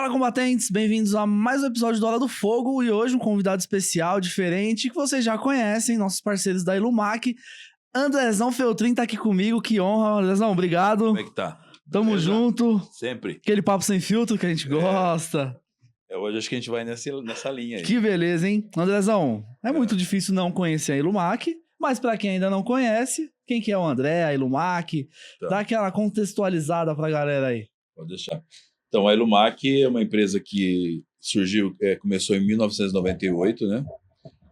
Fala, combatentes! Bem-vindos a mais um episódio do Hora do Fogo e hoje um convidado especial, diferente, que vocês já conhecem, nossos parceiros da Ilumac. Andrezão Feltrin tá aqui comigo, que honra. Andrezão, obrigado. Como é que tá? Tamo Beleza? junto. Sempre. Aquele papo sem filtro que a gente gosta. Hoje acho que a gente vai nessa linha aí. Que beleza, hein? Andrezão, é muito difícil não conhecer a Ilumac, mas pra quem ainda não conhece, quem que é o André, a Ilumac? Tá. Dá aquela contextualizada pra galera aí. Pode deixar. Então, a Ilumac é uma empresa que surgiu, começou em 1998, né?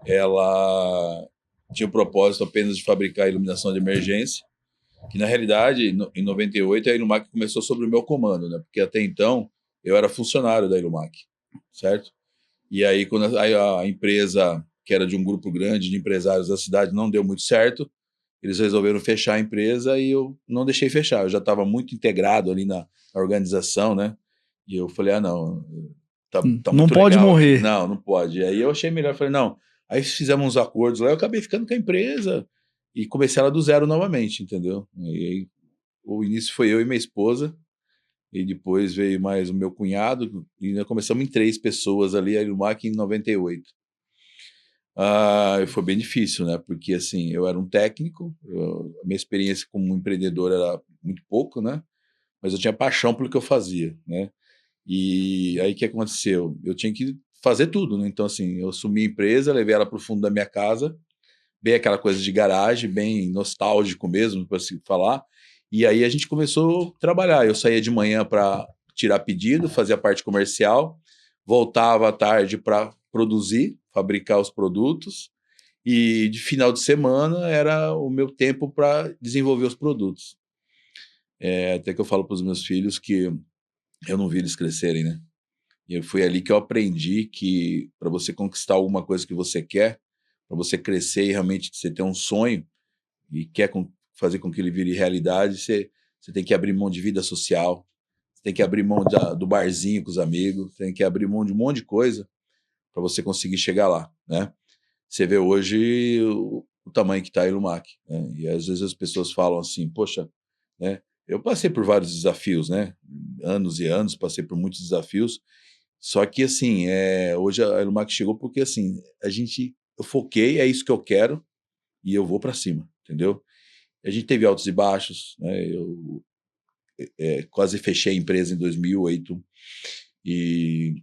Ela tinha o propósito apenas de fabricar iluminação de emergência, que na realidade, em 98, a Ilumac começou sob o meu comando, né? Porque até então, eu era funcionário da Ilumac, certo? E aí, quando a empresa, que era de um grupo grande de empresários da cidade, não deu muito certo, eles resolveram fechar a empresa e eu não deixei fechar. Eu já estava muito integrado ali na organização, né? E eu falei, não, tá Não muito pode legal morrer. aqui. Não pode. E aí eu achei melhor, falei, não. Aí fizemos uns acordos lá, eu acabei ficando com a empresa e comecei ela do zero novamente, entendeu? E aí, o início foi eu e minha esposa, e depois veio mais o meu cunhado, e nós começamos em 3 pessoas ali, a Ilumac em 98. Foi bem difícil, né? Porque assim, eu era um técnico, a minha experiência como empreendedor era muito pouco, né? Mas eu tinha paixão pelo que eu fazia, né? E aí o que aconteceu? Eu tinha que fazer tudo, né? Então assim, eu assumi a empresa, levei ela para o fundo da minha casa, bem aquela coisa de garagem, bem nostálgico mesmo, para se falar. E aí a gente começou a trabalhar. Eu saía de manhã para tirar pedido, fazia a parte comercial, voltava à tarde para produzir, fabricar os produtos, e de final de semana era o meu tempo para desenvolver os produtos. Até que eu falo para os meus filhos que eu não vi eles crescerem, né? E foi ali que eu aprendi que para você conquistar alguma coisa que você quer, para você crescer e realmente você ter um sonho e quer fazer com que ele vire realidade, você tem que abrir mão de vida social, você tem que abrir mão do barzinho com os amigos, tem que abrir mão de um monte de coisa para você conseguir chegar lá, né? Você vê hoje o tamanho que está a Ilumac, né? E às vezes as pessoas falam assim, poxa, né? Eu passei por vários desafios, né? Anos e anos, passei por muitos desafios, só que assim, hoje a Ilumac chegou porque assim, eu foquei, é isso que eu quero, e eu vou para cima, entendeu? A gente teve altos e baixos, né? Eu quase fechei a empresa em 2008 e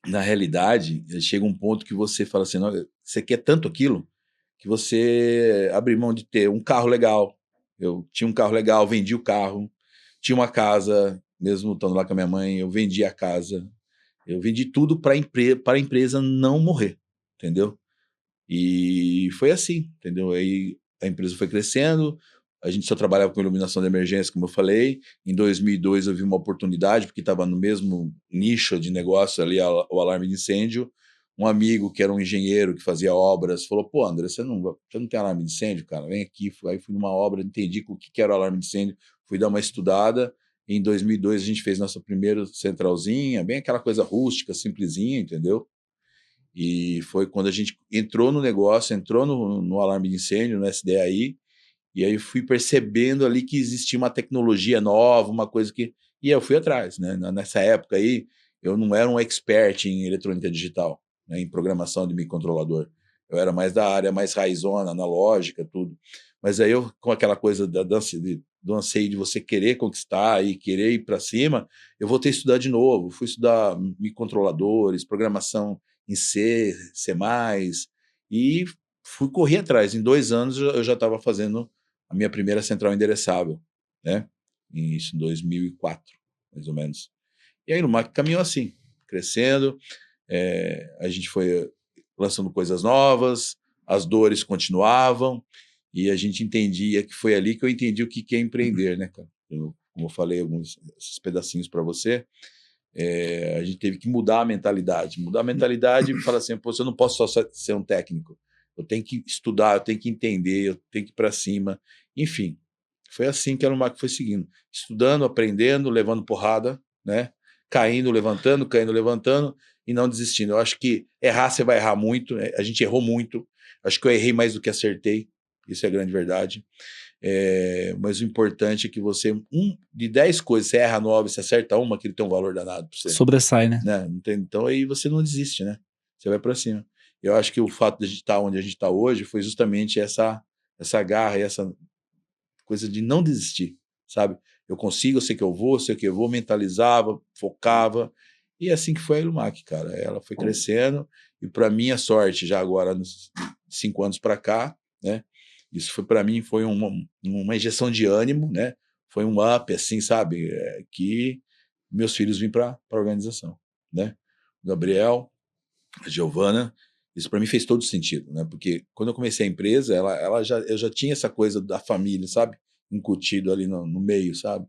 na realidade chega um ponto que você fala assim, não, você quer tanto aquilo que você abre mão de ter um carro legal. Eu tinha um carro legal, vendi o carro, tinha uma casa, mesmo estando lá com a minha mãe, eu vendi a casa, eu vendi tudo para a empresa não morrer, entendeu? E foi assim, entendeu? Aí a empresa foi crescendo, a gente só trabalhava com iluminação de emergência, como eu falei. Em 2002 eu vi uma oportunidade, porque estava no mesmo nicho de negócio ali, o alarme de incêndio. Um amigo que era um engenheiro que fazia obras falou, pô, André, você não tem alarme de incêndio, cara? Vem aqui. Aí fui numa obra, entendi o que era o alarme de incêndio, fui dar uma estudada. Em 2002 a gente fez nossa primeira centralzinha, bem aquela coisa rústica, simplesinha, entendeu? E foi quando a gente entrou no negócio, entrou no alarme de incêndio, no SDAI, e aí eu fui percebendo ali que existia uma tecnologia nova, uma coisa que... E aí eu fui atrás, né? Nessa época aí, eu não era um expert em eletrônica digital, né? Em programação de microcontrolador. Eu era mais da área mais raizona, analógica, tudo. Mas aí eu, com aquela coisa do anseio de você querer conquistar e querer ir para cima, eu voltei a estudar de novo. Fui estudar microcontroladores, programação em C, C++, e fui correr atrás. Em 2 anos eu já estava fazendo a minha primeira central endereçável, né? Isso em 2004, mais ou menos. E aí no Mac caminhou assim, crescendo, a gente foi lançando coisas novas, as dores continuavam, e a gente entendia que foi ali que eu entendi o que é empreender, né, cara? Como eu falei esses pedacinhos para você, a gente teve que mudar a mentalidade. Mudar a mentalidade e falar assim, pô, eu não posso só ser um técnico. Eu tenho que estudar, eu tenho que entender, eu tenho que ir para cima. Enfim, foi assim que a Ilumac foi seguindo. Estudando, aprendendo, levando porrada, né? Caindo, levantando e não desistindo. Eu acho que errar, você vai errar muito. A gente errou muito. Acho que eu errei mais do que acertei. Isso é a grande verdade. Mas o importante é que você, de 10 coisas, você erra 9, você acerta uma, que ele tem um valor danado para você. Sobressai, né? Então aí você não desiste, né? Você vai para cima. Eu acho que o fato de a gente estar onde a gente está hoje foi justamente essa garra e essa coisa de não desistir, sabe? Eu consigo, eu sei que eu vou, sei que eu vou, mentalizava, focava. E é assim que foi a Ilumac, cara. Ela foi crescendo e, para minha sorte, já agora, nos 5 anos para cá, né? Isso foi para mim, foi uma injeção de ânimo, né? Foi um up, assim, sabe? Que meus filhos vêm para a organização, né? O Gabriel, a Giovana, isso para mim fez todo sentido, né? Porque quando eu comecei a empresa, eu já tinha essa coisa da família, sabe? Incutido ali no meio, sabe?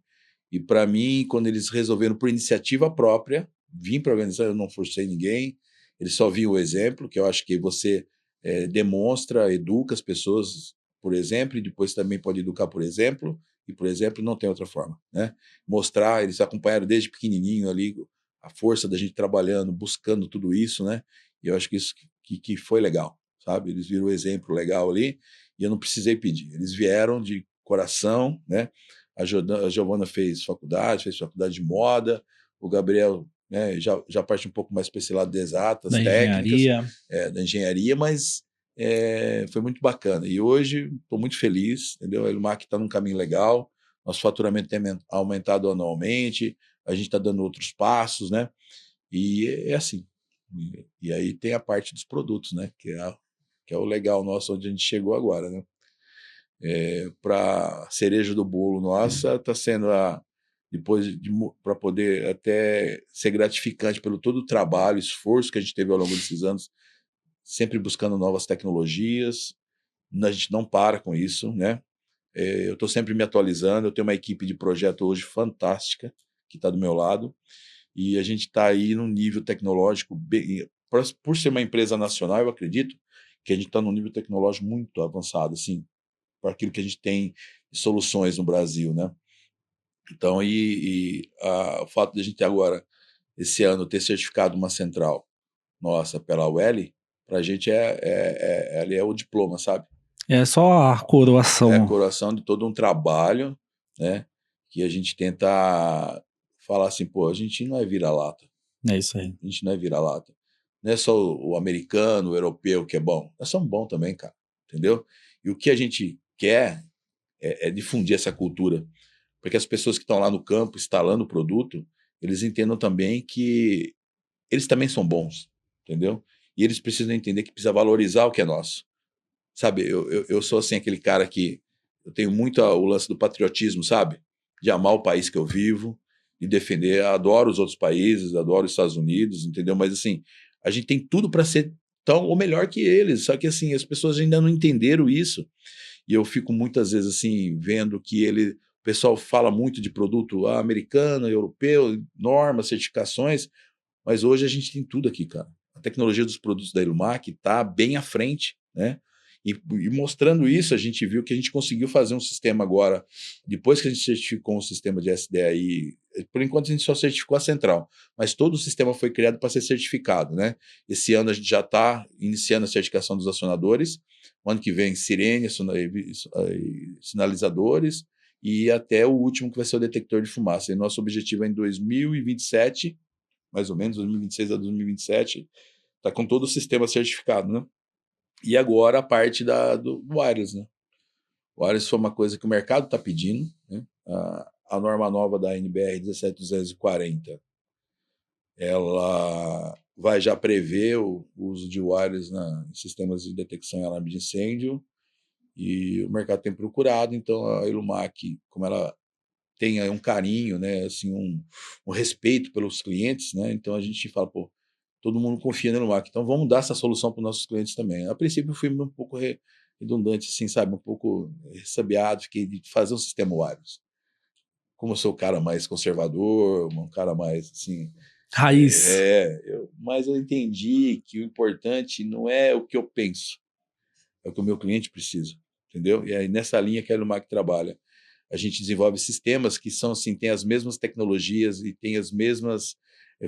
E para mim, quando eles resolveram por iniciativa própria vir para organizar, eu não forcei ninguém, eles só viam o exemplo, que eu acho que você demonstra, educa as pessoas por exemplo, e depois também pode educar por exemplo, e por exemplo não tem outra forma, né? Mostrar, eles acompanharam desde pequenininho ali a força da gente trabalhando, buscando tudo isso, né? E eu acho que isso que foi legal, sabe? Eles viram o exemplo legal ali e eu não precisei pedir. Eles vieram de coração, né? A Giovana fez faculdade de moda, o Gabriel, né, já parte um pouco mais para esse lado de exatas, Da técnicas, engenharia. Da engenharia, mas foi muito bacana. E hoje estou muito feliz, entendeu? A Ilumac está num caminho legal, nosso faturamento tem aumentado anualmente, a gente está dando outros passos, né? E é assim. E aí tem a parte dos produtos, né? Que é o legal nosso, onde a gente chegou agora, né? Para cereja do bolo nossa, está sendo depois para poder até ser gratificante pelo todo o trabalho, esforço que a gente teve ao longo desses anos, sempre buscando novas tecnologias. A gente não para com isso, né? Eu estou sempre me atualizando, eu tenho uma equipe de projeto hoje fantástica que está do meu lado, e a gente está aí num nível tecnológico, por ser uma empresa nacional, eu acredito que a gente está num nível tecnológico muito avançado, assim, para aquilo que a gente tem de soluções no Brasil, né? Então, o fato de a gente agora, esse ano, ter certificado uma central nossa pela UEL, para a gente ali é o diploma, sabe? É só a coroação. É a coroação de todo um trabalho, né? Que a gente tenta falar assim, pô, a gente não é vira-lata. É isso aí. A gente não é vira-lata. Não é só o americano, o europeu que é bom. Nós somos bons também, cara. Entendeu? E o que a gente quer é difundir essa cultura. Para que as pessoas que estão lá no campo instalando o produto, eles entendam também que eles também são bons. Entendeu? E eles precisam entender que precisa valorizar o que é nosso. Sabe, eu sou assim aquele cara que eu tenho muito o lance do patriotismo, sabe? De amar o país que eu vivo, de defender. Adoro os outros países, adoro os Estados Unidos, entendeu? Mas assim, a gente tem tudo para ser tão ou melhor que eles. Só que assim, as pessoas ainda não entenderam isso. E eu fico muitas vezes assim vendo que o pessoal fala muito de produto americano, europeu, normas, certificações, mas hoje a gente tem tudo aqui, cara. A tecnologia dos produtos da Ilumac está bem à frente, né? E mostrando isso, a gente viu que a gente conseguiu fazer um sistema agora, depois que a gente certificou um sistema de SDAI, por enquanto a gente só certificou a central, mas todo o sistema foi criado para ser certificado, né? Esse ano a gente já está iniciando a certificação dos acionadores, o ano que vem sirene, sinalizadores, e até o último que vai ser o detector de fumaça. E nosso objetivo é em 2027, mais ou menos, 2026 a 2027, está com todo o sistema certificado, né? E agora a parte do wireless, né? O wireless foi uma coisa que o mercado está pedindo, né? A norma nova da NBR 17240, ela vai já prever o uso de wireless em sistemas de detecção e alarme de incêndio, e o mercado tem procurado, então a Ilumac, como ela tem um carinho, né, assim, um respeito pelos clientes, né, então a gente fala, pô, todo mundo confia no Ilumac, então vamos dar essa solução para os nossos clientes também. A princípio eu fui um pouco redundante, assim, sabe, um pouco ressabiado, fiquei de fazer um sistema wireless. Como eu sou o cara mais conservador, um cara mais, assim, Raiz. mas eu entendi que o importante não é o que eu penso, é o que o meu cliente precisa, entendeu? E aí nessa linha que a Ilumac trabalha. A gente desenvolve sistemas que são assim, têm as mesmas tecnologias e têm as mesmas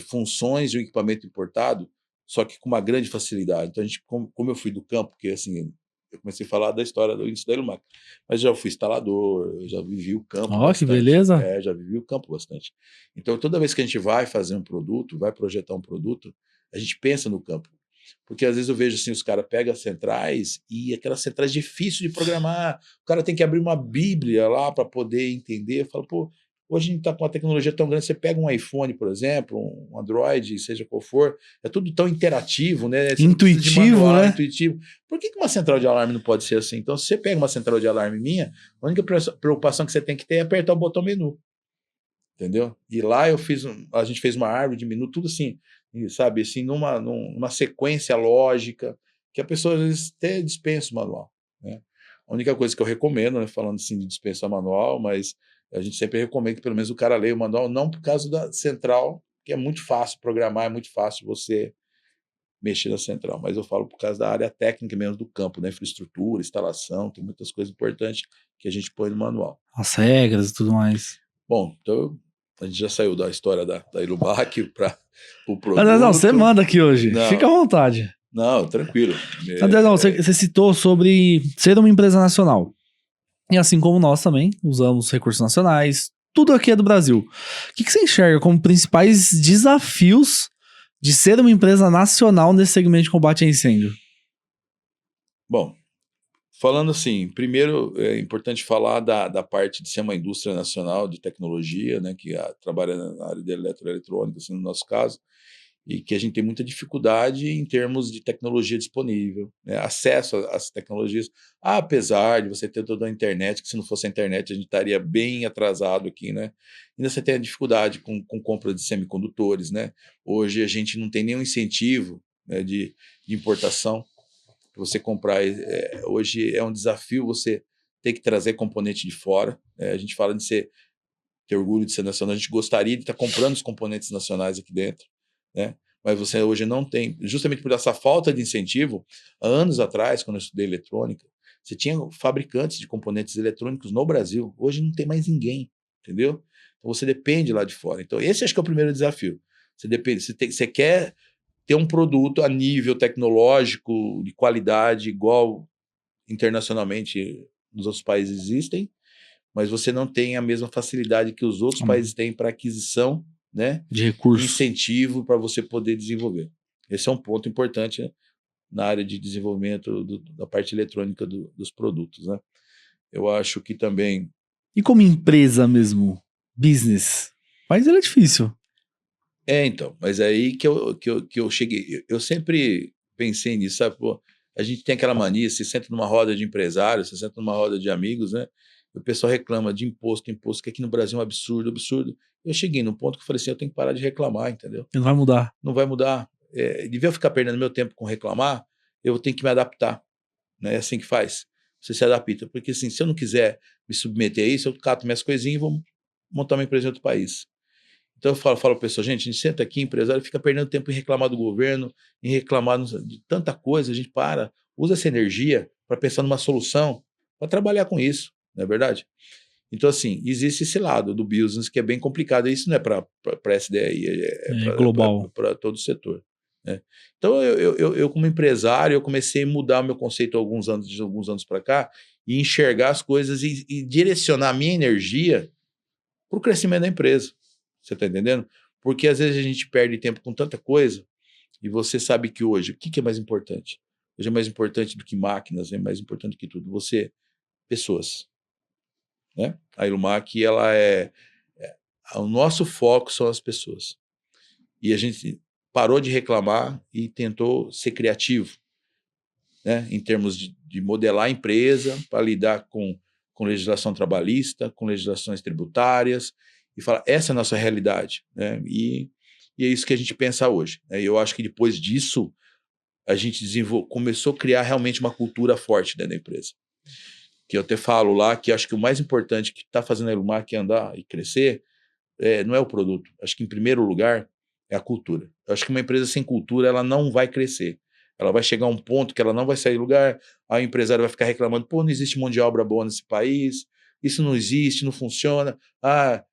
funções de um equipamento importado, só que com uma grande facilidade. Então, a gente, como eu fui do campo, porque assim, eu comecei a falar da história do início da Ilumac. Mas já fui instalador, eu já vivi o campo Ó, que bastante. beleza. Já vivi o campo bastante. Então, toda vez que a gente vai fazer um produto, vai projetar um produto, a gente pensa no campo. Porque às vezes eu vejo assim, os caras pegam as centrais e aquelas centrais difíceis de programar. O cara tem que abrir uma bíblia lá para poder entender. Eu falo, pô, hoje a gente está com uma tecnologia tão grande, você pega um iPhone, por exemplo, um Android, seja qual for, é tudo tão interativo, né? Você não precisa de Intuitivo, manual, né? intuitivo. Por que uma central de alarme não pode ser assim? Então, se você pega uma central de alarme minha, a única preocupação que você tem que ter é apertar o botão menu. Entendeu? E lá a gente fez uma árvore de menu, tudo assim, sabe, assim, numa sequência lógica, que a pessoa às vezes até dispensa o manual, né? A única coisa que eu recomendo, né, falando assim de dispensar manual, mas a gente sempre recomenda que pelo menos o cara leia o manual, não por causa da central, que é muito fácil programar, é muito fácil você mexer na central, mas eu falo por causa da área técnica mesmo do campo, né, infraestrutura, instalação, tem muitas coisas importantes que a gente põe no manual. As regras e tudo mais. Bom, então a gente já saiu da história da Ilumac para o produto. Andrezão, você manda aqui hoje. Não. Fica à vontade. Não, tranquilo. Andrezão, você citou sobre ser uma empresa nacional. E assim como nós também usamos recursos nacionais, tudo aqui é do Brasil. O que você enxerga como principais desafios de ser uma empresa nacional nesse segmento de combate a incêndio? Bom, falando assim, primeiro é importante falar da parte de ser uma indústria nacional de tecnologia, né, que trabalha na área de eletroeletrônica, assim, no nosso caso, e que a gente tem muita dificuldade em termos de tecnologia disponível, né, acesso às tecnologias, apesar de você ter toda a internet, que se não fosse a internet a gente estaria bem atrasado aqui, né? Ainda você tem a dificuldade com compra de semicondutores, né? Hoje a gente não tem nenhum incentivo, né, de importação. Você comprar, hoje é um desafio você ter que trazer componente de fora, a gente fala de ter orgulho de ser nacional, a gente gostaria de estar comprando os componentes nacionais aqui dentro, né? Mas você hoje não tem, justamente por essa falta de incentivo. Há anos atrás, quando eu estudei eletrônica, você tinha fabricantes de componentes eletrônicos no Brasil, hoje não tem mais ninguém, entendeu? Então você depende lá de fora. Então esse acho que é o primeiro desafio. Você depende, você quer ter um produto a nível tecnológico, de qualidade, igual internacionalmente nos outros países existem, mas você não tem a mesma facilidade que os outros países têm para aquisição, né, de recursos, incentivo para você poder desenvolver. Esse é um ponto importante, né, na área de desenvolvimento da parte eletrônica dos produtos, né? Eu acho que também... E como empresa mesmo, business, mas ele é difícil. Então, mas aí que eu cheguei. Eu sempre pensei nisso, sabe? Pô, a gente tem aquela mania, você senta numa roda de empresários, você senta numa roda de amigos, né? E o pessoal reclama de imposto, que aqui no Brasil é um absurdo, absurdo. Eu cheguei num ponto que eu falei assim, eu tenho que parar de reclamar, entendeu? Não vai mudar. Não vai mudar. Devia eu ficar perdendo meu tempo com reclamar, eu tenho que me adaptar, né? É assim que faz. Você se adapta. Porque assim, se eu não quiser me submeter a isso, eu cato minhas coisinhas e vou montar uma empresa em outro país. Então eu falo para a pessoa, gente, a gente senta aqui, empresário, fica perdendo tempo em reclamar do governo, em reclamar de tanta coisa, a gente usa essa energia para pensar numa solução, para trabalhar com isso, não é verdade? Então, assim, existe esse lado do business que é bem complicado, e isso não é para essa ideia aí, É global. para todo o setor, né? Então, eu como empresário, eu comecei a mudar o meu conceito de alguns anos para cá, e enxergar as coisas e direcionar a minha energia para o crescimento da empresa. Você está entendendo? Porque às vezes a gente perde tempo com tanta coisa, e você sabe que hoje, o que é mais importante? Hoje é mais importante do que máquinas, é mais importante do que tudo. Pessoas, né? A Ilumac, o nosso foco são as pessoas. E a gente parou de reclamar e tentou ser criativo, né? Em termos de modelar a empresa para lidar com legislação trabalhista, com legislações tributárias, e falar, essa é a nossa realidade, né? E é isso que a gente pensa hoje, né? Eu acho que depois disso, a gente começou a criar realmente uma cultura forte dentro da empresa. Que eu até falo lá que acho que o mais importante que está fazendo a Ilumac andar e crescer não é o produto. Acho que, em primeiro lugar, é a cultura. Eu acho que uma empresa sem cultura, ela não vai crescer. Ela vai chegar a um ponto que ela não vai sair do lugar, aí o empresário vai ficar reclamando, pô, não existe mão de obra boa nesse país, isso não existe, não funciona,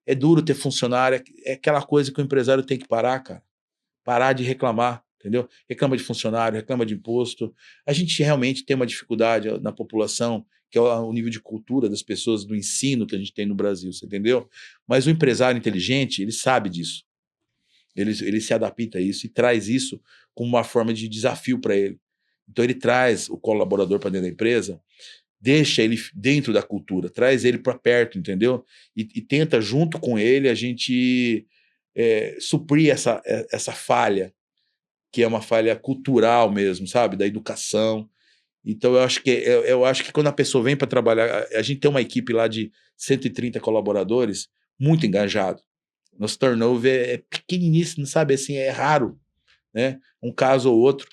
é duro ter funcionário, é aquela coisa que o empresário tem que parar, cara. Parar de reclamar, entendeu? Reclama de funcionário, reclama de imposto. A gente realmente tem uma dificuldade na população, que é o nível de cultura das pessoas, do ensino que a gente tem no Brasil, você entendeu? Mas o empresário inteligente, ele sabe disso. Ele se adapta a isso e traz isso como uma forma de desafio para ele. Então ele traz o colaborador para dentro da empresa, deixa ele dentro da cultura, traz ele para perto, entendeu? E tenta, junto com ele, a gente suprir essa falha, que é uma falha cultural mesmo, sabe? Da educação. Então eu acho que quando a pessoa vem para trabalhar, a gente tem uma equipe lá de 130 colaboradores, muito engajado. Nosso turnover é pequeniníssimo, sabe? Assim, é raro, né? Um caso ou outro.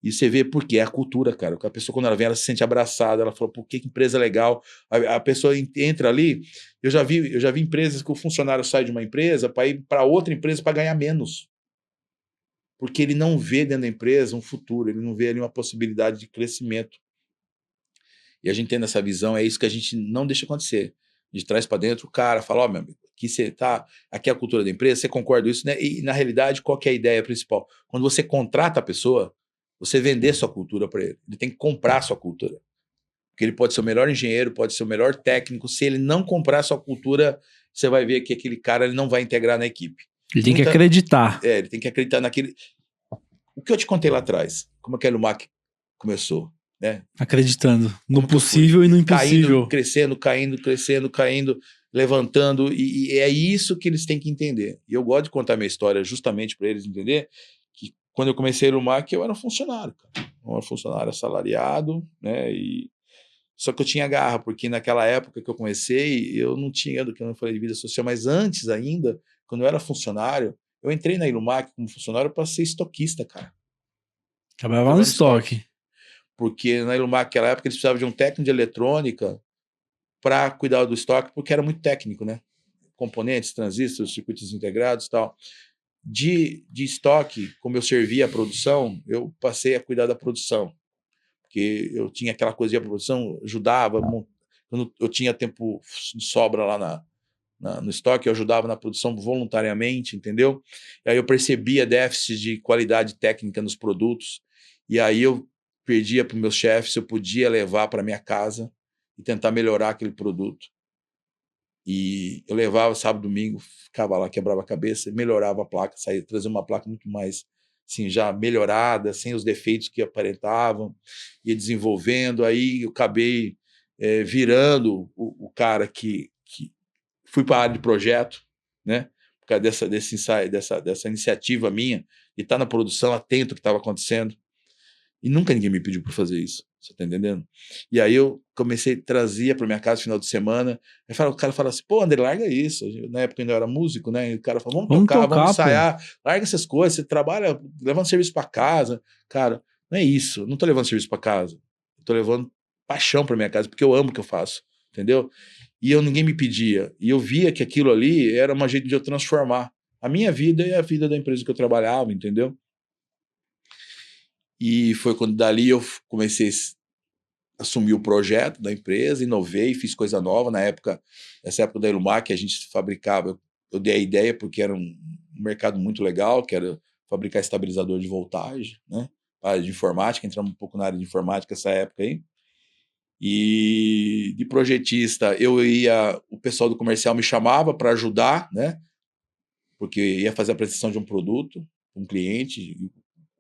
E você vê por quê? É a cultura, cara. A pessoa, quando ela vem, ela se sente abraçada, ela fala, pô, que empresa legal. A pessoa entra ali. Eu já vi empresas que o funcionário sai de uma empresa para ir para outra empresa para ganhar menos. Porque ele não vê dentro da empresa um futuro, ele não vê ali uma possibilidade de crescimento. E a gente tendo essa visão, é isso que a gente não deixa acontecer. A gente traz para dentro o cara, fala, ó, meu amigo, aqui você tá, aqui é a cultura da empresa, você concorda com isso, né? E na realidade, qual que é a ideia principal? Quando você contrata a pessoa, você vender sua cultura para ele. Ele tem que comprar sua cultura. Porque ele pode ser o melhor engenheiro, pode ser o melhor técnico. Se ele não comprar sua cultura, você vai ver que aquele cara ele não vai integrar na equipe. Ele tem que acreditar. Ele tem que acreditar naquele. O que eu te contei lá atrás, como aquele Lumac começou, né? Acreditando no possível e no impossível. Caindo, crescendo, caindo, levantando. E é isso que eles têm que entender. E eu gosto de contar minha história justamente para eles entenderem que quando eu comecei no Lumac, eu era um funcionário, cara. Eu era um funcionário assalariado, né? Só que eu tinha garra, porque naquela época que eu comecei, eu não tinha, do que eu não falei, de vida social, mas antes ainda, quando eu era funcionário, eu entrei na Ilumac como funcionário para ser estoquista, cara. Trabalhava no estoque. Porque na Ilumac, naquela época, eles precisavam de um técnico de eletrônica para cuidar do estoque, porque era muito técnico, né? Componentes, transistores, circuitos integrados e tal. De estoque, como eu servia a produção, eu passei a cuidar da produção. Porque eu tinha aquela coisa de produção, ajudava, quando eu tinha tempo de sobra lá no estoque, eu ajudava na produção voluntariamente, entendeu? E aí eu percebia déficit de qualidade técnica nos produtos, e aí eu pedia para o meu chefe se eu podia levar para minha casa e tentar melhorar aquele produto. E eu levava sábado, domingo, ficava lá, quebrava a cabeça, melhorava a placa, trazia uma placa muito mais assim, já melhorada, sem os defeitos que aparentavam, ia desenvolvendo. Aí eu acabei virando o cara que fui para a área de projeto, né? Por causa dessa iniciativa minha, e estar na produção, atento ao que estava acontecendo. E nunca ninguém me pediu para fazer isso. Você está entendendo? E aí eu comecei, trazia para minha casa no final de semana. Aí o cara fala assim, pô, André, larga isso. Na época eu ainda era músico, né? E o cara fala, vamos tocar, vamos ensaiar. Pô. Larga essas coisas, você trabalha levando serviço para casa. Cara, não é isso. Eu não estou levando serviço para casa. Estou levando paixão para minha casa, porque eu amo o que eu faço. Entendeu? E ninguém me pedia. E eu via que aquilo ali era uma jeito de eu transformar a minha vida e a vida da empresa que eu trabalhava, entendeu? E foi quando dali eu comecei a assumir o projeto da empresa, inovei, fiz coisa nova. Nessa época da Ilumac, a gente fabricava, eu dei a ideia porque era um mercado muito legal, que era fabricar estabilizador de voltagem, né? A área de informática, entramos um pouco na área de informática nessa época aí. E de projetista, o pessoal do comercial me chamava para ajudar, né? Porque ia fazer a prestação de um produto, um cliente,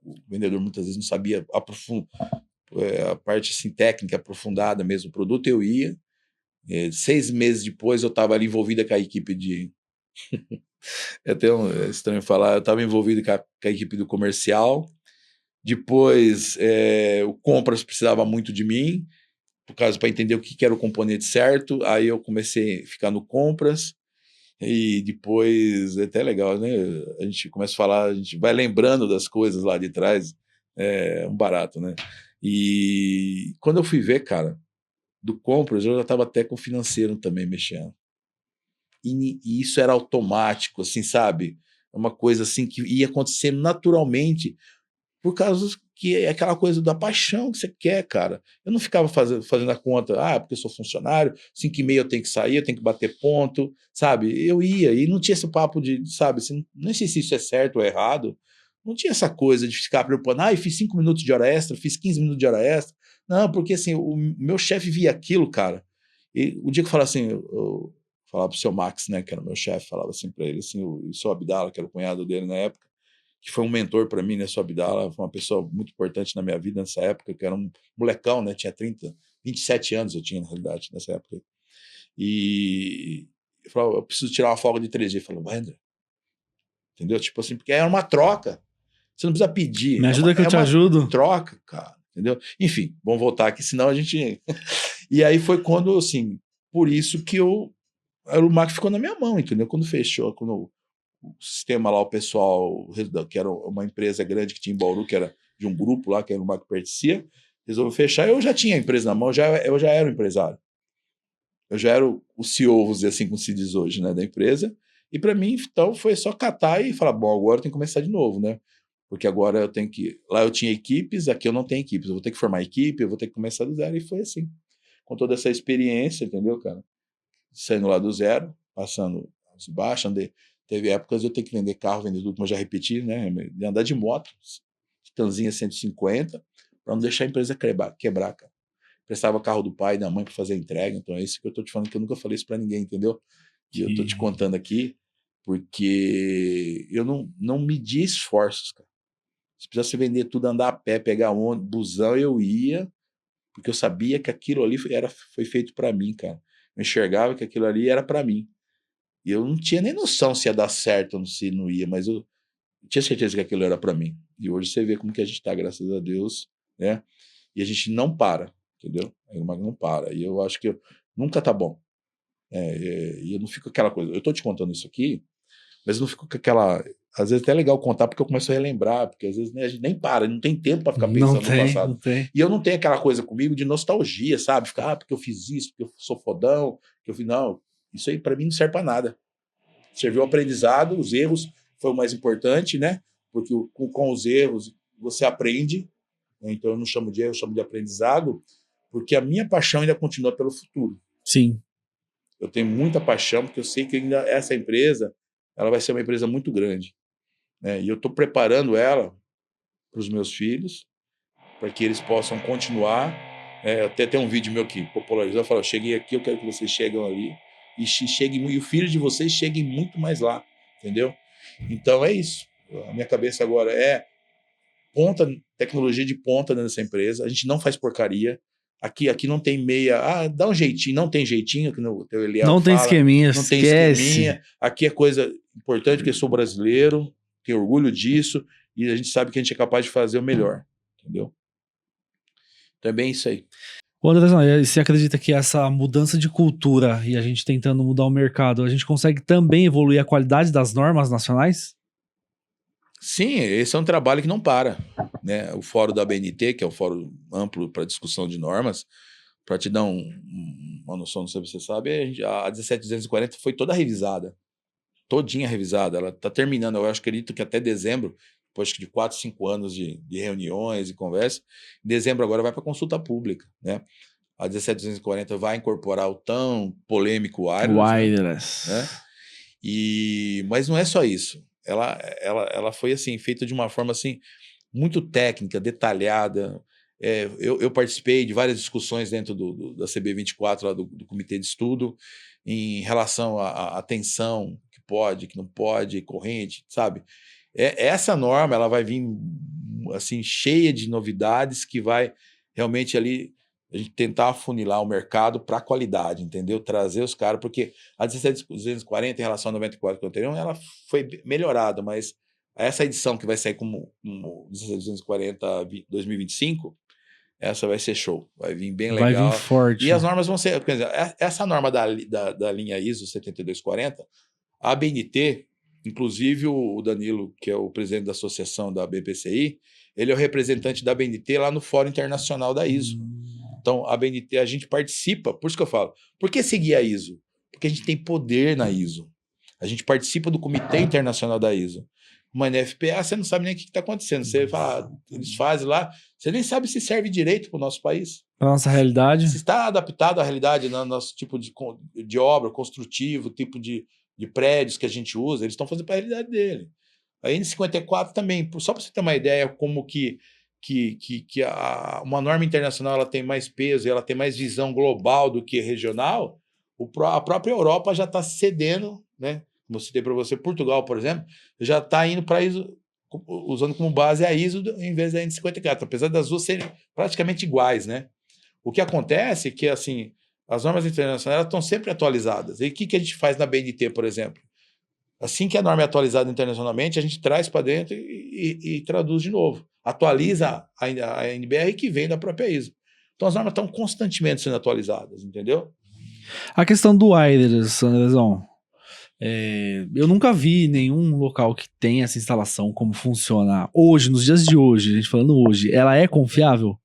o vendedor muitas vezes não sabia a parte assim, técnica aprofundada mesmo do produto, eu ia. 6 meses depois eu estava ali envolvido com a equipe de... é até estranho falar, eu estava envolvido com a equipe do comercial. Depois o compras precisava muito de mim, por causa para entender o que era o componente certo. Aí eu comecei a ficar no compras. E depois, é até legal, né? A gente começa a falar, a gente vai lembrando das coisas lá de trás, é um barato, né? E quando eu fui ver, cara, do compras, eu já estava até com o financeiro também mexendo. E isso era automático, assim, sabe? Uma coisa assim que ia acontecendo naturalmente, por causa que é aquela coisa da paixão que você quer, cara. Eu não ficava fazendo a conta, porque eu sou funcionário, 5h30 eu tenho que sair, eu tenho que bater ponto, sabe? Eu ia, e não tinha esse papo de, sabe, assim, não sei se isso é certo ou errado, Não tinha essa coisa de ficar preocupando, eu fiz 5 minutos de hora extra, fiz 15 minutos de hora extra. Não, porque assim, o meu chefe via aquilo, cara, e o dia que eu falava assim, eu falava pro seu Max, né, que era o meu chefe, falava assim pra ele, assim, o seu Abdala, que era o cunhado dele na época, que foi um mentor para mim, né, seu Abdala, foi uma pessoa muito importante na minha vida nessa época, que era um molecão, né, tinha 27 anos eu tinha, na realidade, nessa época. E eu falava, eu preciso tirar uma folga de 3 dias. Ele falou, vai, André. Entendeu? Tipo assim, porque é uma troca. Você não precisa pedir. Me ajuda que eu te ajudo. Troca, cara. Entendeu? Enfim, vamos voltar aqui, senão a gente... E aí foi quando, assim, por isso que o Ilumac ficou na minha mão, entendeu? Quando fechou, quando o sistema lá, o pessoal, que era uma empresa grande que tinha em Bauru, que era de um grupo lá, que a Ilumac pertencia, resolveu fechar, eu já tinha a empresa na mão, eu já era um empresário. Eu já era o CEO, vamos dizer assim, como se diz hoje, né, da empresa. E para mim, então, foi só catar e falar, bom, agora eu tenho que começar de novo, né? Porque agora eu tenho que... Lá eu tinha equipes, aqui eu não tenho equipes. Eu vou ter que formar equipe, eu vou ter que começar do zero. E foi assim. Com toda essa experiência, entendeu, cara? Saindo lá do zero, passando de baixo, teve épocas de eu ter que vender carro, vender tudo, como eu já repeti, né? De andar de moto, Tanzinha 150, para não deixar a empresa quebrar, cara. Prestava carro do pai e da mãe para fazer a entrega. Então é isso que eu tô te falando, que eu nunca falei isso para ninguém, entendeu? E eu tô te contando aqui porque eu não medi esforços, cara. Se precisasse vender tudo, andar a pé, pegar ônibus, busão, eu ia, porque eu sabia que aquilo ali foi feito para mim, cara. Eu enxergava que aquilo ali era para mim. E eu não tinha nem noção se ia dar certo ou se não ia, mas eu tinha certeza que aquilo era para mim. E hoje você vê como que a gente tá, graças a Deus, né? E a gente não para, entendeu? A Ilumac não para. E eu acho que nunca tá bom. E eu não fico com aquela coisa. Eu tô te contando isso aqui, mas eu não fico com aquela... Às vezes até é legal contar, porque eu começo a relembrar, porque às vezes, né, a gente nem para, não tem tempo para ficar pensando no passado. Não tem. E eu não tenho aquela coisa comigo de nostalgia, sabe? Ficar, porque eu fiz isso, porque eu sou fodão, que eu fiz... Não, isso aí para mim não serve para nada. Serviu o aprendizado, os erros foi o mais importante, né? Porque com os erros você aprende, né? Então eu não chamo de erro, eu chamo de aprendizado, porque a minha paixão ainda continua pelo futuro. Sim. Eu tenho muita paixão, porque eu sei que ainda essa empresa ela vai ser uma empresa muito grande, né? E eu estou preparando ela para os meus filhos, para que eles possam continuar. Até tem um vídeo meu que popularizou, eu falo, eu cheguei aqui, eu quero que vocês cheguem ali, e o filho de vocês cheguem muito mais lá, entendeu? Então é isso. A minha cabeça agora é tecnologia de ponta nessa empresa, a gente não faz porcaria. Aqui não tem meia, dá um jeitinho, não tem jeitinho, que no teu Eliel não fala. Tem esqueminha, não esquece. Tem esqueminha. Aqui é coisa importante, porque eu sou brasileiro, tenho orgulho disso, e a gente sabe que a gente é capaz de fazer o melhor, entendeu? Então é bem isso aí. Anderson, você acredita que essa mudança de cultura e a gente tentando mudar o mercado, a gente consegue também evoluir a qualidade das normas nacionais? Sim, esse é um trabalho que não para, né? O fórum da ABNT, que é o fórum amplo para discussão de normas, para te dar uma noção, não sei se você sabe, a 17240 foi toda revisada, todinha revisada, ela está terminando, eu acredito que até dezembro, depois de 4, 5 anos de reuniões e conversas, em dezembro agora vai para consulta pública, né? A 17240 vai incorporar o tão polêmico wireless. Né? Mas não é só isso. Ela foi assim feita de uma forma assim muito técnica, detalhada. Eu participei de várias discussões dentro da CB24, lá do comitê de estudo, em relação à tensão, que pode, que não pode, corrente, sabe? Essa norma ela vai vir assim cheia de novidades que vai realmente ali a gente tentar afunilar o mercado para a qualidade, entendeu? Trazer os caras, porque a 17240 em relação a 9451, ela foi melhorada, mas essa edição que vai sair como 17240 2025, essa vai ser show, vai vir bem legal. Vai vir forte. E as normas vão ser, quer dizer, essa norma da linha ISO 7240, a ABNT, inclusive o Danilo, que é o presidente da associação da BPCI, ele é o representante da ABNT lá no Fórum Internacional da ISO. Então, a ABNT, a gente participa, por isso que eu falo, por que seguir a ISO? Porque a gente tem poder na ISO. A gente participa do Comitê Internacional da ISO. Uma NFPA, você não sabe nem o que está acontecendo. Você fala, eles fazem lá, você nem sabe se serve direito para o nosso país. Para a nossa realidade. Se está adaptado à realidade, no nosso tipo de obra, construtivo, tipo de prédios que a gente usa, eles estão fazendo para a realidade dele. A N54 também, só para você ter uma ideia como que uma norma internacional ela tem mais peso e ela tem mais visão global do que regional, a própria Europa já está cedendo, né? Como eu citei para você, Portugal, por exemplo, já está indo para ISO, usando como base a ISO em vez da N54, apesar das duas serem praticamente iguais, né? O que acontece é que, assim, as normas internacionais estão sempre atualizadas. E o que a gente faz na BNT, por exemplo? Assim que a norma é atualizada internacionalmente, a gente traz para dentro e traduz de novo. Atualiza a NBR que vem da própria ISO. Então as normas estão constantemente sendo atualizadas, entendeu? A questão do wireless, Andrezão, eu nunca vi nenhum local que tenha essa instalação, como funciona hoje, nos dias de hoje, a gente falando hoje, ela é confiável?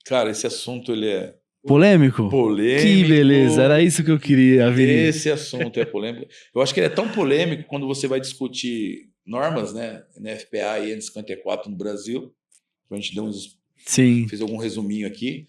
Cara, esse assunto ele é Polêmico? polêmico. Que beleza, era isso que eu queria, Vini. Esse assunto é polêmico. Eu acho que ele é tão polêmico quando você vai discutir normas, né, NFPA e N54 no Brasil. A gente fez algum resuminho aqui.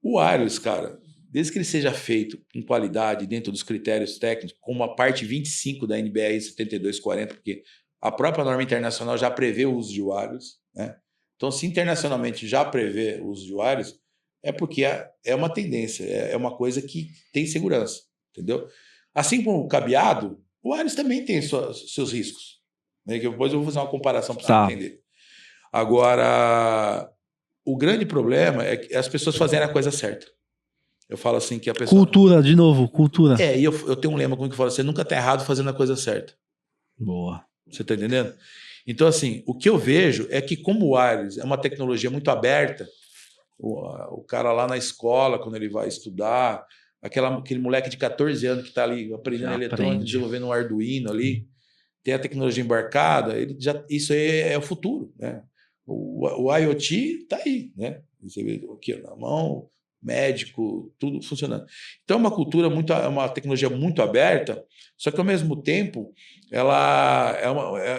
O wireless, cara, desde que ele seja feito com qualidade, dentro dos critérios técnicos, como a parte 25 da NBR 7240, porque a própria norma internacional já prevê o uso de wireless, né? Então, se internacionalmente já prevê o uso de wireless, é porque é uma tendência, é uma coisa que tem segurança, entendeu? Assim como o cabeado, o wireless também tem seus riscos, né? Que depois eu vou fazer uma comparação para você entender. Agora, o grande problema é as pessoas fazerem a coisa certa. Eu falo assim que a pessoa... Cultura, de novo, cultura. E eu tenho um lema comigo que fala, você nunca está errado fazendo a coisa certa. Boa. Você está entendendo? Então, assim, o que eu vejo é que como o wireless é uma tecnologia muito aberta, o cara lá na escola, quando ele vai estudar, aquele moleque de 14 anos que está ali aprendendo eletrônica, desenvolvendo um Arduino ali, tem a tecnologia embarcada, isso aí é o futuro, né? O IoT está aí, né? Você vê aqui na mão, médico, tudo funcionando. Então, é uma tecnologia muito aberta, só que, ao mesmo tempo, ela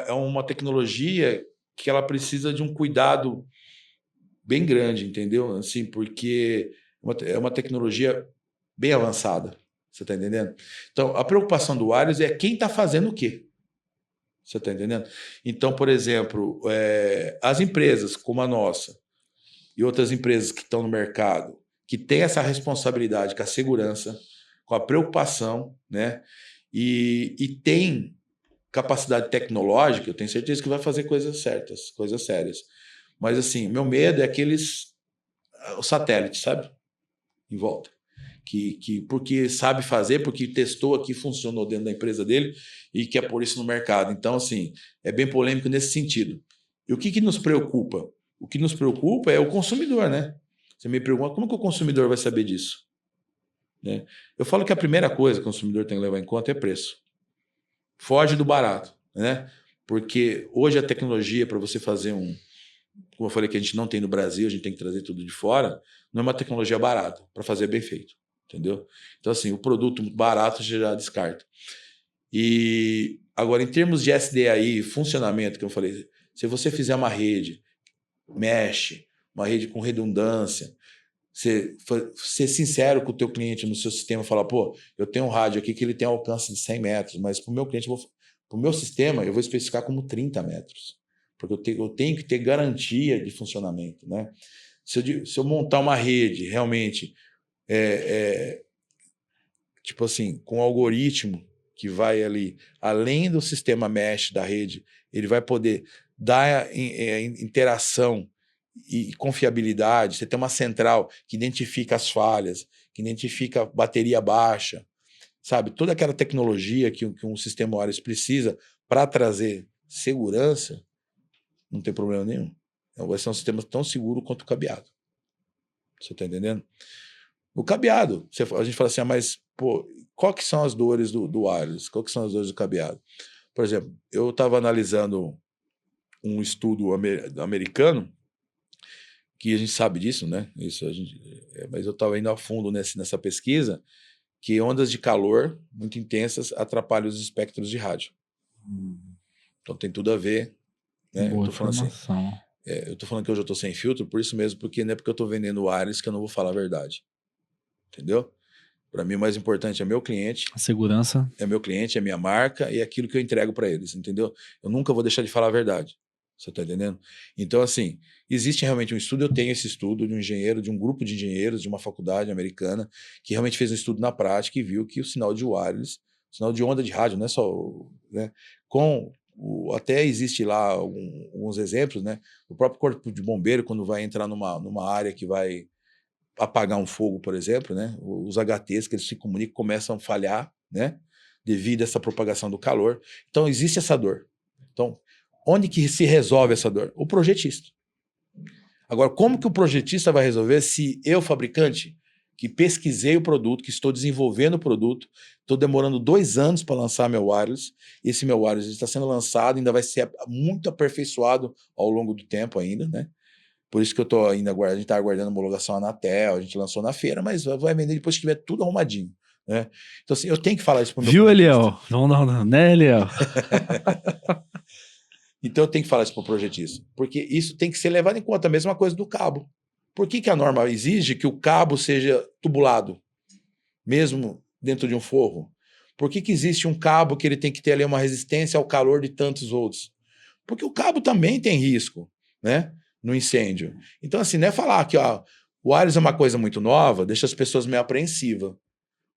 é uma tecnologia que ela precisa de um cuidado bem grande, entendeu? Assim, porque é uma tecnologia bem avançada, você está entendendo? Então, a preocupação do wireless é quem está fazendo o quê. Você está entendendo? Então, por exemplo, as empresas como a nossa e outras empresas que estão no mercado, que têm essa responsabilidade com a segurança, com a preocupação, né? E tem capacidade tecnológica, eu tenho certeza que vai fazer coisas certas, coisas sérias. Mas, assim, meu medo é os satélites, sabe? Em volta. Porque sabe fazer, porque testou aqui, funcionou dentro da empresa dele e que é por isso no mercado. Então, assim, é bem polêmico nesse sentido. E o que nos preocupa? O que nos preocupa é o consumidor, né? Você me pergunta, como que o consumidor vai saber disso? Né? Eu falo que a primeira coisa que o consumidor tem que levar em conta é preço. Foge do barato, né? Porque hoje a tecnologia para você fazer como eu falei que a gente não tem no Brasil, a gente tem que trazer tudo de fora, não é uma tecnologia barata para fazer bem feito, entendeu? Então, assim, o produto barato já descarta. E agora, em termos de SDAI, funcionamento, que eu falei, se você fizer uma rede mesh, uma rede com redundância, ser sincero com o teu cliente no seu sistema, falar, pô, eu tenho um rádio aqui que ele tem alcance de 100 metros, mas para o meu cliente, para o meu sistema, eu vou especificar como 30 metros. Porque eu tenho que ter garantia de funcionamento, né? Se eu montar uma rede realmente, tipo assim, com um algoritmo que vai ali, além do sistema mesh da rede, ele vai poder dar interação e confiabilidade. Você tem uma central que identifica as falhas, que identifica bateria baixa, sabe? Toda aquela tecnologia que um sistema wireless precisa para trazer segurança, não tem problema nenhum. Vai ser um sistema tão seguro quanto o cabeado. Você está entendendo? O cabeado, a gente fala assim, mas, pô, qual que são as dores do wireless? Qual que são as dores do cabeado? Por exemplo, eu estava analisando um estudo americano, que a gente sabe disso, né? Mas eu estava indo a fundo nessa pesquisa, que ondas de calor muito intensas atrapalham os espectros de rádio. Então tem tudo a ver. Né? Boa eu tô falando informação. assim, eu tô falando que hoje eu tô sem filtro, por isso mesmo, porque não é porque eu tô vendendo wireless que eu não vou falar a verdade. Entendeu? Para mim, o mais importante é meu cliente, A segurança. é meu cliente, é minha marca e é aquilo que eu entrego para eles, entendeu? Eu nunca vou deixar de falar a verdade. Você está entendendo? Então, assim, existe realmente um estudo, eu tenho esse estudo de um engenheiro, de um grupo de engenheiros de uma faculdade americana, que realmente fez um estudo na prática e viu que o sinal de wireless, o sinal de onda de rádio, não é só, né, até existe lá alguns exemplos, né? O próprio corpo de bombeiro, quando vai entrar numa área que vai apagar um fogo, por exemplo, né? Os HTs que eles se comunicam começam a falhar, né? Devido a essa propagação do calor. Então, existe essa dor. Então, onde que se resolve essa dor? O projetista. Agora, como que o projetista vai resolver se eu, fabricante, que pesquisei o produto, que estou desenvolvendo o produto, estou demorando 2 anos para lançar meu wireless, esse meu wireless está sendo lançado, ainda vai ser muito aperfeiçoado ao longo do tempo ainda, né? Por isso que eu tô ainda aguardando, a gente está aguardando a homologação Anatel, a gente lançou na feira, mas vai vender depois que tiver tudo arrumadinho, né? Então, assim, eu tenho que falar isso para o meu Viu, projetista. Eliel? Não, né, Eliel? Então, eu tenho que falar isso para o projetista, porque isso tem que ser levado em conta, a mesma coisa do cabo. Por que a norma exige que o cabo seja tubulado, mesmo dentro de um forro? Por que existe um cabo que ele tem que ter ali uma resistência ao calor de tantos volts? Porque o cabo também tem risco, né? No incêndio. Então, assim, não é falar que ó, o wireless é uma coisa muito nova, deixa as pessoas meio apreensivas.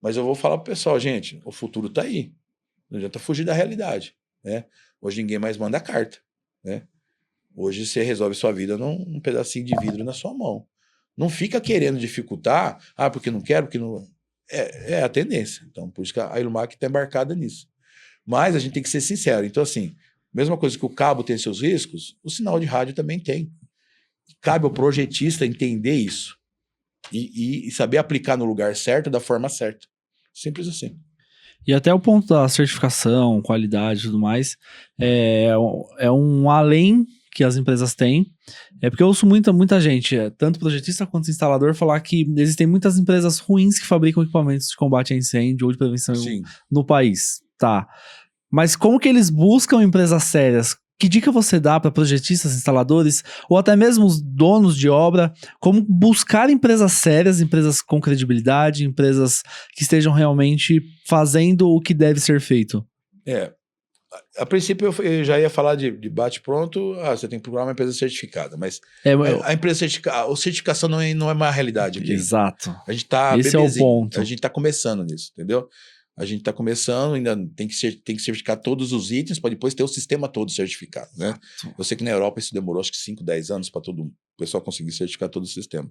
Mas eu vou falar pro pessoal, gente, o futuro está aí. Não adianta fugir da realidade, né? Hoje ninguém mais manda carta, né? Hoje você resolve sua vida num pedacinho de vidro na sua mão. Não fica querendo dificultar, porque não quero, porque não... É a tendência. Então, por isso que a Ilumac está embarcada nisso. Mas a gente tem que ser sincero. Então, assim, mesma coisa que o cabo tem seus riscos, o sinal de rádio também tem. Cabe ao projetista entender isso e saber aplicar no lugar certo, da forma certa. Simples assim. E até o ponto da certificação, qualidade e tudo mais, é um além que as empresas têm. É porque eu ouço muita gente, tanto projetista quanto instalador, falar que existem muitas empresas ruins que fabricam equipamentos de combate a incêndio ou de prevenção Sim. no país. Tá. Mas como que eles buscam empresas sérias? Que dica você dá para projetistas, instaladores, ou até mesmo os donos de obra, como buscar empresas sérias, empresas com credibilidade, empresas que estejam realmente fazendo o que deve ser feito? A princípio eu já ia falar de bate-pronto, você tem que procurar uma empresa certificada, mas a empresa certificada, a certificação não é uma realidade aqui. Exato. A gente está Esse bebezinho, é o ponto. a gente está começando nisso, entendeu? A gente está começando, ainda tem que certificar todos os itens para depois ter o sistema todo certificado, né? Eu sei que na Europa isso demorou acho que 5, 10 anos para o pessoal conseguir certificar todo o sistema.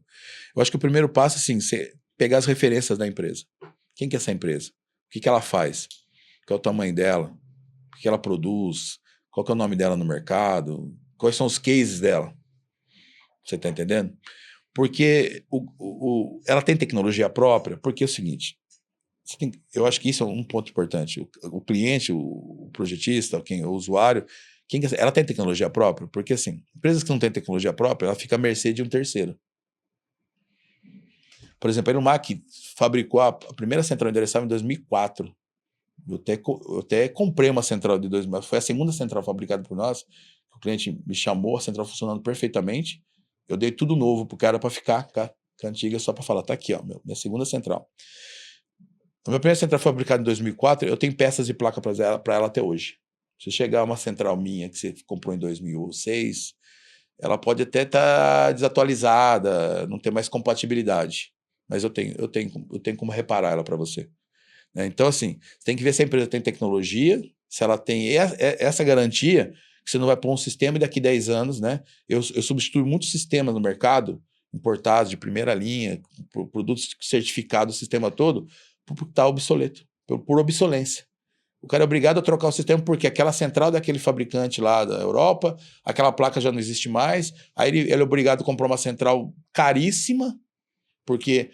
Eu acho que o primeiro passo, assim, é pegar as referências da empresa. Quem que é essa empresa? O que ela faz? Qual é o tamanho dela? O que ela produz? Qual que é o nome dela no mercado? Quais são os cases dela? Você está entendendo? Porque ela tem tecnologia própria, porque é o seguinte, eu acho que isso é um ponto importante. O cliente, o projetista, o usuário, ela tem tecnologia própria? Porque, assim, empresas que não têm tecnologia própria, ela fica à mercê de um terceiro. Por exemplo, a Ilumac fabricou a primeira central endereçável em 2004. Eu até comprei uma central de 2004. Foi a segunda central fabricada por nós. O cliente me chamou, a central funcionando perfeitamente. Eu dei tudo novo pro cara para ficar com a antiga, só para falar, tá aqui, ó, minha segunda central. A minha primeira central foi fabricada em 2004, eu tenho peças de placa para ela até hoje. Se chegar uma central minha que você comprou em 2006, ela pode até estar desatualizada, não ter mais compatibilidade, mas eu tenho como reparar ela para você. Então, assim, você tem que ver se a empresa tem tecnologia, se ela tem essa garantia, que você não vai pôr um sistema e daqui 10 anos, né? Eu substituo muitos sistemas no mercado, importados de primeira linha, produtos certificados, o sistema todo, porque está obsoleto, por obsolência. O cara é obrigado a trocar o sistema porque aquela central daquele fabricante lá da Europa, aquela placa já não existe mais, aí ele é obrigado a comprar uma central caríssima, porque...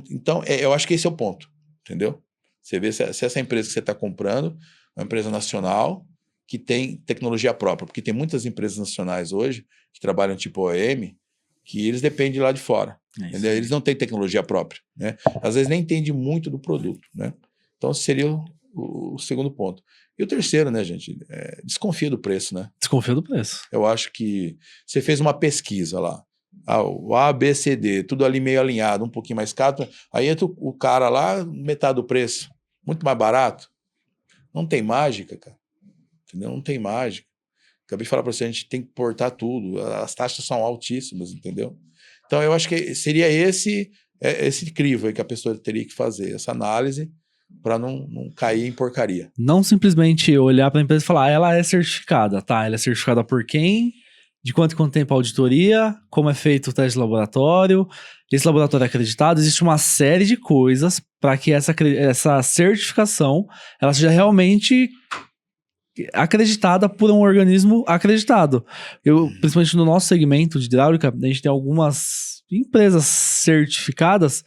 Então, eu acho que esse é o ponto, entendeu? Você vê se essa empresa que você está comprando é uma empresa nacional que tem tecnologia própria, porque tem muitas empresas nacionais hoje que trabalham tipo OEM, que eles dependem de lá de fora. Eles não têm tecnologia própria, né? Às vezes nem entendem muito do produto, né? Então, seria o segundo ponto. E o terceiro, né, gente? Desconfia do preço, né? Desconfia do preço. Eu acho que você fez uma pesquisa lá. o A, B, C, D, tudo ali meio alinhado, um pouquinho mais caro. Aí entra o cara lá, metade do preço, muito mais barato. Não tem mágica, cara. Entendeu? Não tem mágica. Acabei de falar para você, a gente tem que importar tudo. As taxas são altíssimas, entendeu? Então, eu acho que seria esse crivo aí que a pessoa teria que fazer, essa análise, para não cair em porcaria. Não simplesmente olhar para a empresa e falar, ela é certificada, tá? Ela é certificada por quem? De quanto em quanto tempo a auditoria? Como é feito o teste de laboratório? Esse laboratório é acreditado? Existe uma série de coisas para que essa certificação ela seja realmente acreditada por um organismo acreditado. Principalmente no nosso segmento de hidráulica, a gente tem algumas empresas certificadas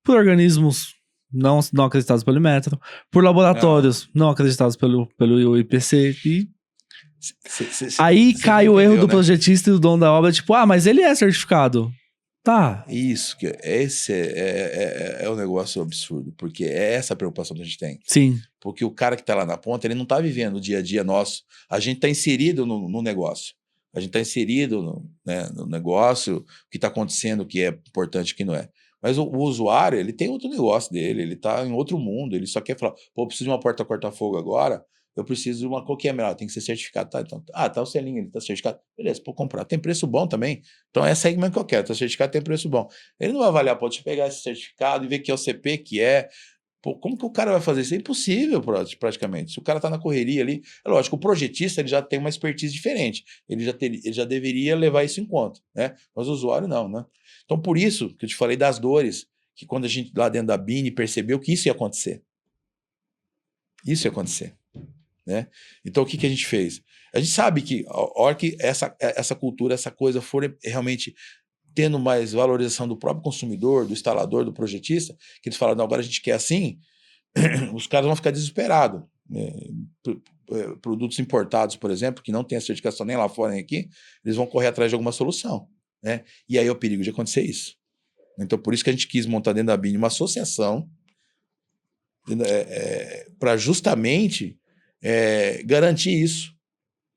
por organismos não acreditados pelo Inmetro, por laboratórios não acreditados pelo IPC. E aí cai o erro do projetista e do dono da obra, tipo, mas ele é certificado. Tá. Isso, esse é um negócio absurdo, porque é essa a preocupação que a gente tem. Sim. Porque o cara que está lá na ponta, ele não está vivendo o dia a dia nosso. A gente está inserido no negócio. A gente está inserido no negócio, o que está acontecendo, o que é importante, o que não é. Mas o usuário, ele tem outro negócio dele, ele está em outro mundo, ele só quer falar, pô, eu preciso de uma porta corta-fogo agora, eu preciso de uma qualquer melhor, tem que ser certificado. Tá, então, tá o selinho, ele tá certificado. Beleza, pode comprar. Tem preço bom também. Então, é segmento que eu quero. Tá certificado, tem preço bom. Ele não vai avaliar, pode pegar esse certificado e ver que é o CP, que é. Pô, como que o cara vai fazer isso? É impossível, praticamente. Se o cara está na correria ali, é lógico, o projetista ele já tem uma expertise diferente. Ele já deveria levar isso em conta, né? Mas o usuário não, né? Então, por isso que eu te falei das dores, que quando a gente lá dentro da BINE percebeu que isso ia acontecer. Isso ia acontecer. Né? Então, o que a gente fez? A gente sabe que a hora que essa cultura, essa coisa for realmente tendo mais valorização do próprio consumidor, do instalador, do projetista, que eles falaram, não, agora a gente quer assim, os caras vão ficar desesperados. Né? Produtos importados, por exemplo, que não tem a certificação nem lá fora nem aqui, eles vão correr atrás de alguma solução. Né? E aí é o perigo de acontecer isso. Então, por isso que a gente quis montar dentro da BINE uma associação para justamente garantir isso.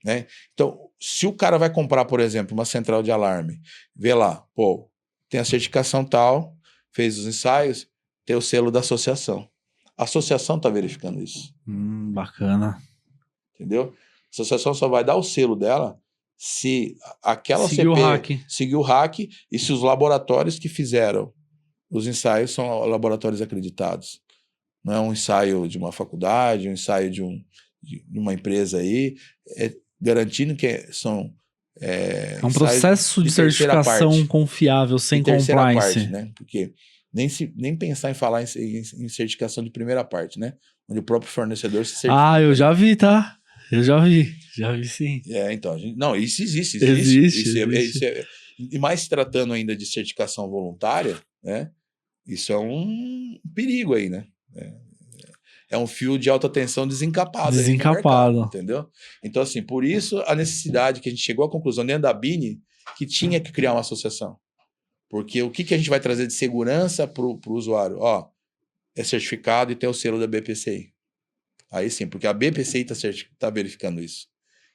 Né? Então, se o cara vai comprar, por exemplo, uma central de alarme, vê lá, pô, tem a certificação tal, fez os ensaios, tem o selo da associação. A associação está verificando isso. Bacana. Entendeu? A associação só vai dar o selo dela se aquela seguiu CP seguiu o hack e se os laboratórios que fizeram os ensaios são laboratórios acreditados. Não é um ensaio de uma faculdade, um ensaio de uma empresa aí, garantindo que são... É um processo de certificação confiável, sem compliance. Parte, né? Porque nem pensar em falar em certificação de primeira parte, né? Onde o próprio fornecedor se certifica. Eu já vi, tá? Eu já vi sim. Então, não, isso existe. Existe. E mais se tratando ainda de certificação voluntária, né? Isso é um perigo aí, né? É um fio de alta tensão desencapado. Mercado, entendeu? Então, assim, por isso a necessidade que a gente chegou à conclusão dentro da BINE que tinha que criar uma associação. Porque o que a gente vai trazer de segurança para o usuário? É certificado e tem o selo da BPCI. Aí sim, porque a BPCI está verificando isso.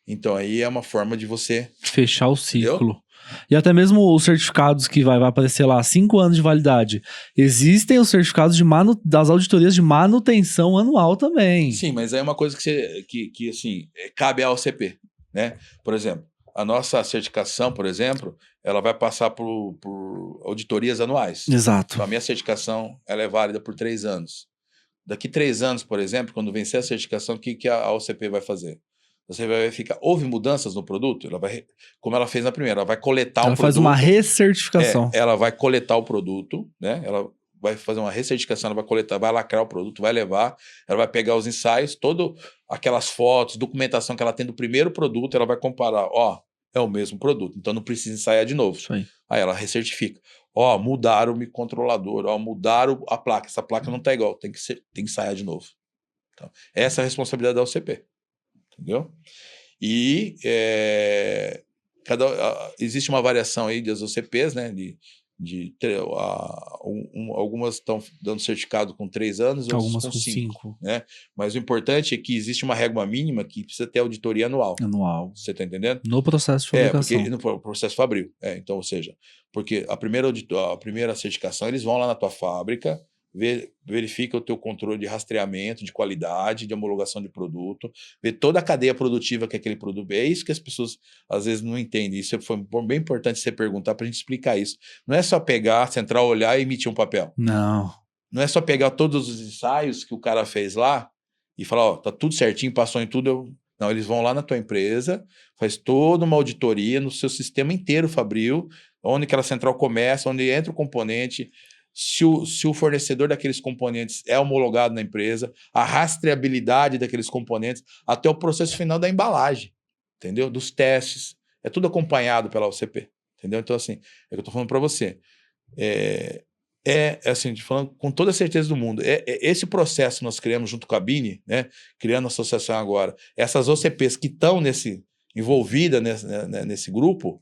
Então, aí é uma forma de você... fechar o ciclo. Entendeu? E até mesmo os certificados que vai aparecer lá, 5 anos de validade. Existem os certificados das auditorias de manutenção anual também. Sim, mas aí é uma coisa que assim, cabe à OCP, né? Por exemplo, a nossa certificação, por exemplo, ela vai passar por auditorias anuais. Exato. Então, a minha certificação ela é válida por 3 anos. Daqui 3 anos, por exemplo, quando vencer a certificação, o que a OCP vai fazer? Você vai verificar, houve mudanças no produto? Ela vai, como ela fez na primeira, ela vai coletar ela faz uma recertificação. Ela vai coletar o produto, né? Ela vai fazer uma recertificação, ela vai coletar, vai lacrar o produto, vai levar, ela vai pegar os ensaios, todas aquelas fotos, documentação que ela tem do primeiro produto, ela vai comparar, é o mesmo produto, então não precisa ensaiar de novo. Isso aí. Aí ela recertifica. Mudaram o microcontrolador, mudaram a placa, essa placa não está igual, tem que ensaiar de novo. Então, essa é a responsabilidade da OCP. Entendeu? E existe uma variação aí das OCPs, né? Algumas estão dando certificado com 3 anos, algumas com 5. Né? Mas o importante é que existe uma régua mínima que precisa ter auditoria anual. Anual. Você está entendendo? No processo de fabricação. Porque no processo fabril. Então, ou seja, Porque a primeira certificação, eles vão lá na tua fábrica, verifica o teu controle de rastreamento, de qualidade, de homologação de produto, vê toda a cadeia produtiva que aquele produto... É isso que as pessoas, às vezes, não entendem. Isso foi bem importante você perguntar para a gente explicar isso. Não é só pegar, central, olhar e emitir um papel. Não. Não é só pegar todos os ensaios que o cara fez lá e falar, ó, tá tudo certinho, passou em tudo... Não, eles vão lá na tua empresa, faz toda uma auditoria no seu sistema inteiro fabril, onde aquela central começa, onde entra o componente, se o fornecedor daqueles componentes é homologado na empresa, a rastreabilidade daqueles componentes, até o processo final da embalagem, entendeu? Dos testes. É tudo acompanhado pela OCP, entendeu? Então, assim, é o que eu estou falando para você. Assim, falando com toda a certeza do mundo, esse processo que nós criamos junto com a Bini, né, criando a associação agora, essas OCPs que estão envolvidas nesse grupo,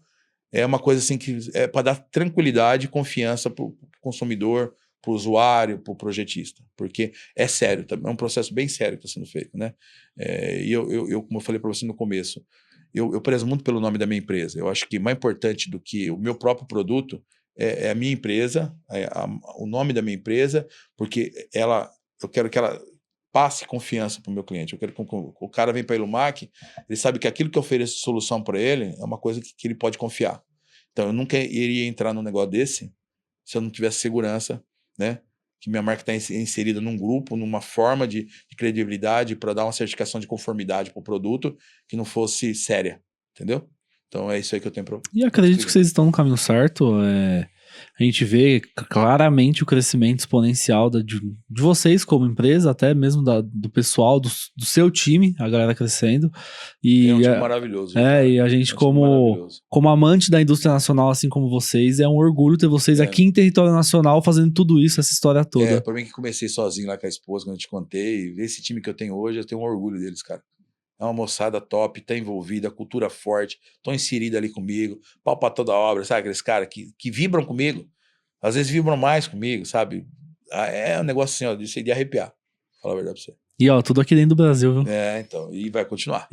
é uma coisa assim que é para dar tranquilidade e confiança para o consumidor, para o usuário, para o projetista, porque é sério, é um processo bem sério que está sendo feito, né? E eu, como eu falei para você no começo, eu prezo muito pelo nome da minha empresa. Eu acho que mais importante do que o meu próprio produto é a minha empresa, o nome da minha empresa, porque eu quero que ela passe confiança para o meu cliente. Eu quero que o cara venha para a Ilumac, ele sabe que aquilo que eu ofereço solução para ele é uma coisa que ele pode confiar. Então, eu nunca iria entrar num negócio desse se eu não tivesse segurança, né? Que minha marca está inserida num grupo, numa forma de credibilidade para dar uma certificação de conformidade para o produto que não fosse séria, entendeu? Então é isso aí que eu tenho para... E acredito que vocês estão no caminho certo. A gente vê claramente o crescimento exponencial de vocês como empresa, até mesmo do pessoal, do seu time, a galera crescendo. E é um time maravilhoso. E a gente, como amante da indústria nacional, assim como vocês, é um orgulho ter vocês aqui em território nacional fazendo tudo isso, essa história toda. Para mim que comecei sozinho lá com a esposa, quando eu te contei, esse time que eu tenho hoje, eu tenho um orgulho deles, cara. É uma moçada top, tá envolvida, cultura forte, estão inseridos ali comigo, pau pra toda obra, sabe? Aqueles caras que vibram comigo, às vezes vibram mais comigo, sabe? É um negócio assim, ó, de arrepiar, falar a verdade pra você. E ó, tudo aqui dentro do Brasil, viu? Então, e vai continuar.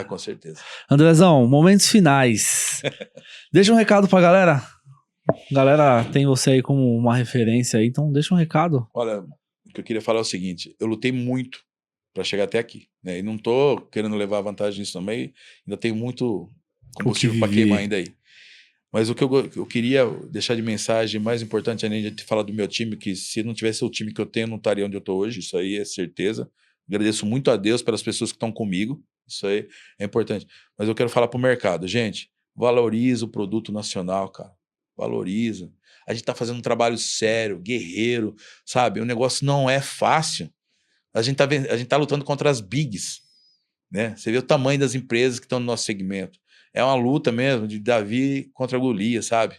Com certeza. Andrezão, momentos finais. Deixa um recado pra galera. Galera tem você aí como uma referência aí, então deixa um recado. Olha, o que eu queria falar é o seguinte, eu lutei muito para chegar até aqui, né? E não tô querendo levar vantagem nisso também, ainda tenho muito combustível para queimar ainda aí. Mas o que eu queria deixar de mensagem mais importante, além de falar do meu time, que se não tivesse o time que eu tenho, não estaria onde eu tô hoje, isso aí é certeza. Agradeço muito a Deus pelas pessoas que estão comigo, isso aí é importante. Mas eu quero falar pro mercado, gente, valoriza o produto nacional, cara, valoriza. A gente tá fazendo um trabalho sério, guerreiro, sabe? O negócio não é fácil. A gente tá lutando contra as bigs, né? Você vê o tamanho das empresas que estão no nosso segmento. É uma luta mesmo de Davi contra Golias, sabe?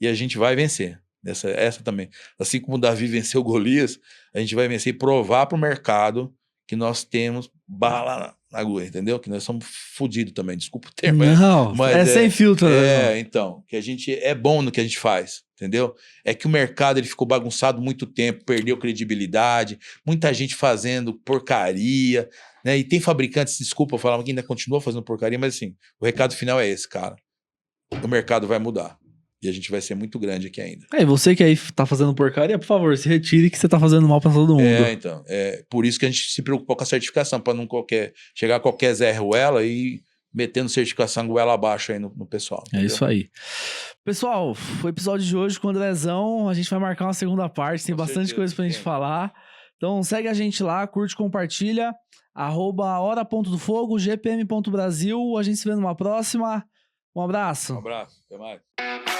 E a gente vai vencer. Essa também. Assim como Davi venceu Golias, a gente vai vencer e provar para o mercado que nós temos bala na agulha, entendeu? Que nós somos fodidos também, desculpa o termo. Não, mas sem filtro. Então, que a gente é bom no que a gente faz, entendeu? É que o mercado ele ficou bagunçado muito tempo, perdeu credibilidade, muita gente fazendo porcaria, né? E tem fabricantes, desculpa eu falar, que ainda continua fazendo porcaria, mas assim, o recado final é esse, cara. O mercado vai mudar. E a gente vai ser muito grande aqui ainda. E você que aí tá fazendo porcaria, por favor, se retire que você tá fazendo mal pra todo mundo. Então. É por isso que a gente se preocupa com a certificação, pra não chegar qualquer Zé Ruela e metendo certificação goela abaixo aí no pessoal. Entendeu? É isso aí. Pessoal, o episódio de hoje com o Andrezão, a gente vai marcar uma segunda parte, tem bastante coisa pra gente falar. Então segue a gente lá, curte, compartilha, @hora.dofogo, gpm.brasil, a gente se vê numa próxima. Um abraço. Até mais.